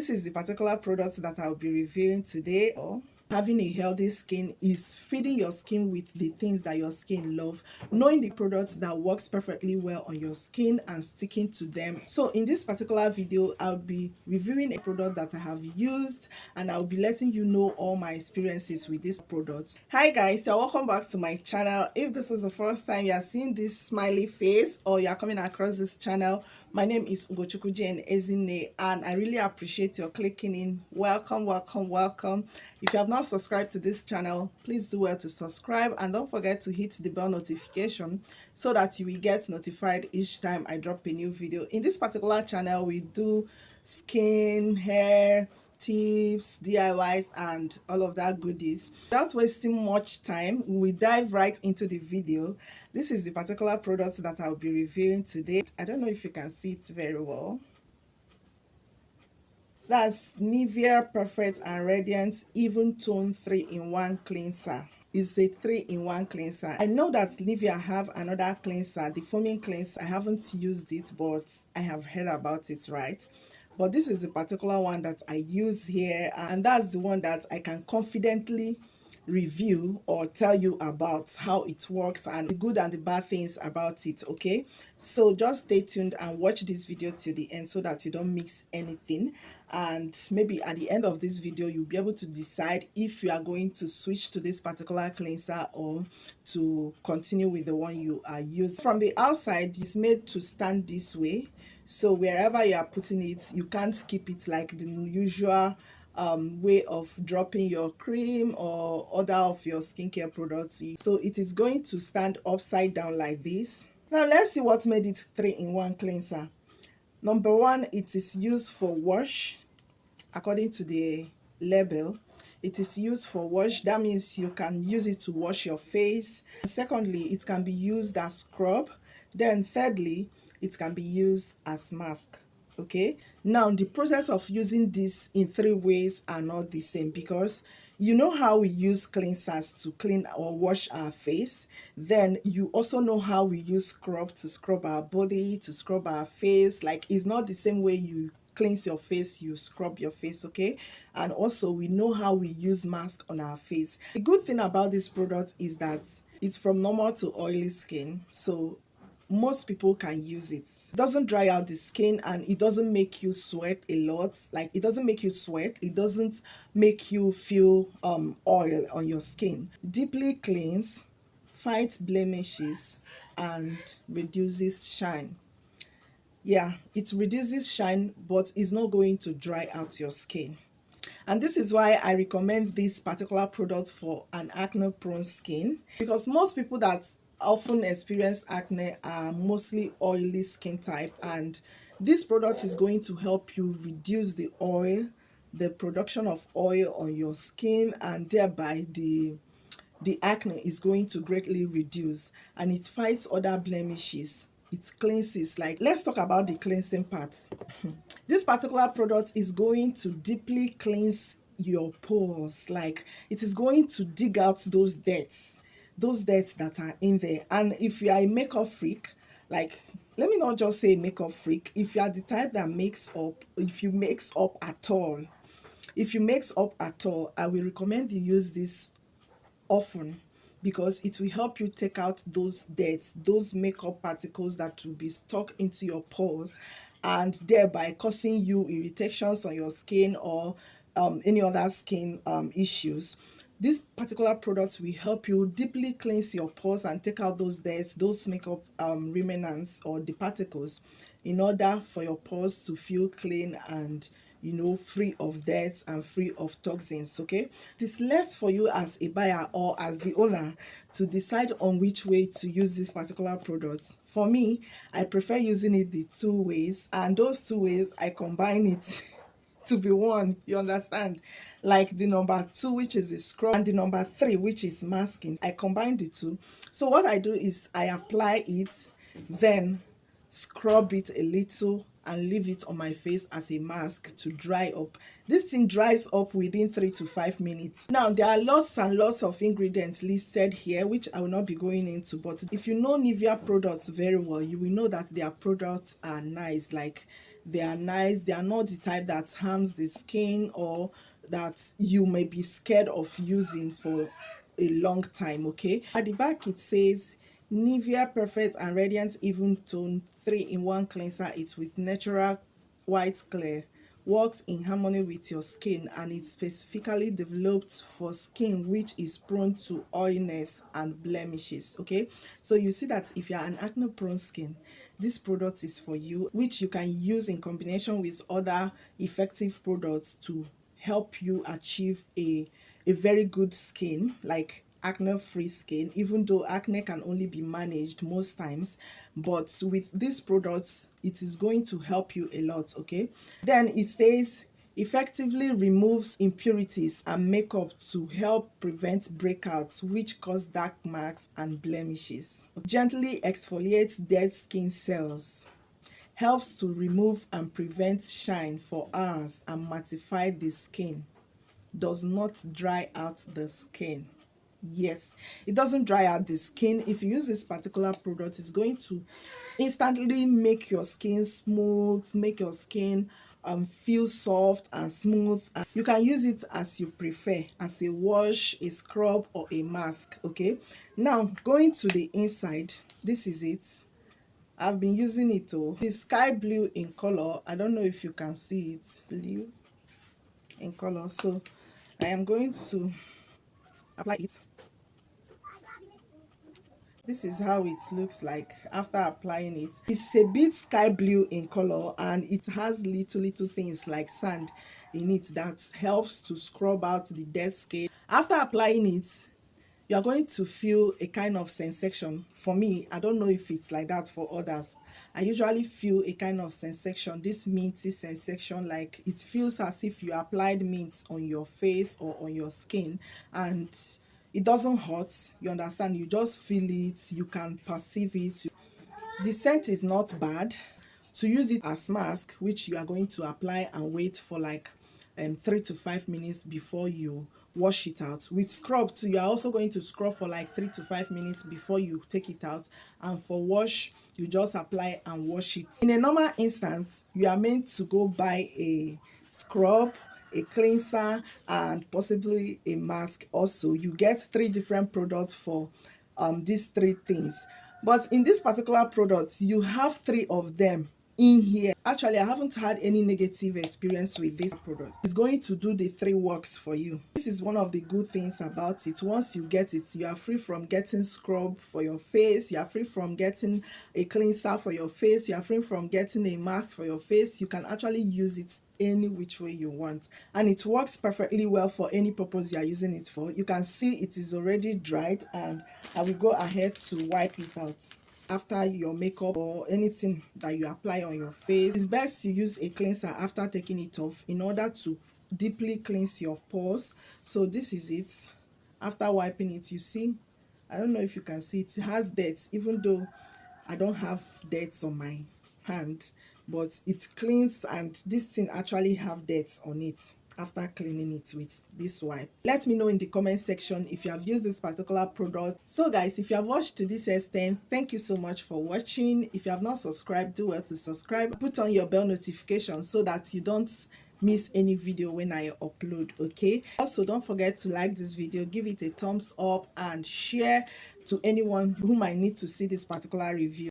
This is the particular product that I'll be reviewing today. Having a healthy skin is feeding your skin with the things that your skin loves, knowing the products that works perfectly well on your skin and sticking to them. So in this particular video, I'll be reviewing a product that I have used, and I'll be letting you know all my experiences with this product. Hi guys, so welcome back to my channel. If this is the first time you are seeing this smiley face or you are coming across this channel, my name is Ugochukwu and Ezinne, and I really appreciate your clicking in. Welcome, welcome, welcome. If you have not subscribed to this channel, please do well to subscribe, and don't forget to hit the bell notification so that you will get notified each time I drop a new video. In this particular channel, we do skin, hair, tips, DIYs, and all of that goodies. Without wasting much time, we dive right into the video. This is the particular product that I'll be reviewing today. I don't know if you can see it very well. That's Nivea Perfect and Radiance Even Tone 3-in-1 Cleanser. It's a 3-in-1 cleanser. I know that Nivea have another cleanser, the foaming cleanser. I haven't used it, but I have heard about it, right? But this is the particular one that I use here, and that's the one that I can confidently review or tell you about how it works and the good and the bad things about it. Okay, so just stay tuned and watch this video till the end so that you don't miss anything, and maybe at the end of this video you'll be able to decide if you are going to switch to this particular cleanser or to continue with the one you are using. From the outside, it's made to stand this way, so wherever you are putting it, you can't keep it like the usual way of dropping your cream or other of your skincare products. So it is going to stand upside down like this. Now let's see what made it 3-in-1 cleanser. Number one, it is used for wash. According to the label, it is used for wash. That means you can use it to wash your face. Secondly, it can be used as scrub. Then thirdly, it can be used as mask. Okay, now the process of using this in 3 ways are not the same, because you know how we use cleansers to clean or wash our face. Then you also know how we use scrub to scrub our body, to scrub our face. Like, it's not the same way you cleanse your face, you scrub your face. Okay, and also we know how we use mask on our face. The good thing about this product is that it's from normal to oily skin, so most people can use it. It doesn't dry out the skin, and it doesn't make you sweat a lot. Like, it doesn't make you sweat, it doesn't make you feel oil on your skin. Deeply cleans, fights blemishes, and reduces shine. Yeah, it reduces shine, but it's not going to dry out your skin. And this is why I recommend this particular product for an acne prone skin, because most people that often experience acne are mostly oily skin type, and this product is going to help you reduce the production of oil on your skin, and thereby the acne is going to greatly reduce, and it fights other blemishes. It cleanses. Like, let's talk about the cleansing part. This particular product is going to deeply cleanse your pores. Like, it is going to dig out those debts that are in there. And if you are a makeup freak, like, let me not just say makeup freak, if you are the type that makes up, if you makes up at all, I will recommend you use this often, because it will help you take out those debts, those makeup particles that will be stuck into your pores, and thereby causing you irritations on your skin or any other skin issues. This particular product will help you deeply cleanse your pores and take out those debts, those makeup remnants or the particles, in order for your pores to feel clean and, you know, free of debts and free of toxins. Okay, it is left for you as a buyer or as the owner to decide on which way to use this particular product. For me, I prefer using it the 2 ways, and those 2 ways I combine it to be one, you understand? Like the number 2, which is the scrub, and the number 3, which is masking. I combine the 2. So what I do is I apply it, then scrub it a little and leave it on my face as a mask to dry up. This thing dries up within 3 to 5 minutes. Now, there are lots and lots of ingredients listed here, which I will not be going into, but if you know Nivea products very well, you will know that their products are nice. Like, They are nice. They are not the type that harms the skin or that you may be scared of using for a long time. Okay, at the back it says Nivea Perfect and Radiant Even Tone 3-in-1 Cleanser is with natural white clear, works in harmony with your skin, and it's specifically developed for skin which is prone to oiliness and blemishes. Okay, so you see that if you're an acne prone skin, this product is for you, which you can use in combination with other effective products to help you achieve a very good skin, like acne free skin, even though acne can only be managed most times. But with these products, it is going to help you a lot. Okay, then it says effectively removes impurities and makeup to help prevent breakouts which cause dark marks and blemishes, gently exfoliates dead skin cells, helps to remove and prevent shine for hours and mattify the skin, does not dry out the skin. Yes, it doesn't dry out the skin. If you use this particular product, it's going to instantly make your skin smooth, make your skin feel soft and smooth. And you can use it as you prefer, as a wash, a scrub, or a mask. Okay, now going to the inside, this is it. I've been using it. It's sky blue in color. I don't know if you can see it, blue in color. So I am going to apply it. This is how it looks like after applying it. It's a bit sky blue in color, and it has little things like sand in it that helps to scrub out the dead skin. After applying it, you are going to feel a kind of sensation. For me, I don't know if it's like that for others. I usually feel a kind of sensation, this minty sensation, like it feels as if you applied mint on your face or on your skin, and it doesn't hurt. You understand? You just feel it, you can perceive it. The scent is not bad. To use it as mask, which you are going to apply and wait for like 3 to 5 minutes before you wash it out. With scrub too, you are also going to scrub for like 3 to 5 minutes before you take it out, and for wash, you just apply and wash it. In a normal instance, you are meant to go buy a scrub, a cleanser, and possibly a mask. Also, you get 3 different products for these 3 things, but in this particular product you have 3 of them in here. Actually, I haven't had any negative experience with this product. It's going to do the 3 works for you. This is one of the good things about it. Once you get it, you are free from getting scrub for your face, you are free from getting a cleanser for your face, you are free from getting a mask for your face. You can actually use it any which way you want, and it works perfectly well for any purpose you are using it for. You can see it is already dried, and I will go ahead to wipe it out after your makeup or anything that you apply on your face. It's best to use a cleanser after taking it off in order to deeply cleanse your pores. So this is it. After wiping it, you see, I don't know if you can see, it has dirt, even though I don't have dirt on my hand, but it cleans, and this thing actually have dirt on it after cleaning it with this wipe. Let me know in the comment section if you have used this particular product. So guys, if you have watched to this extent, thank you so much for watching. If you have not subscribed, do well to subscribe. Put on your bell notification so that you don't miss any video when I upload. Okay, also don't forget to like this video, give it a thumbs up, and share to anyone who might need to see this particular review.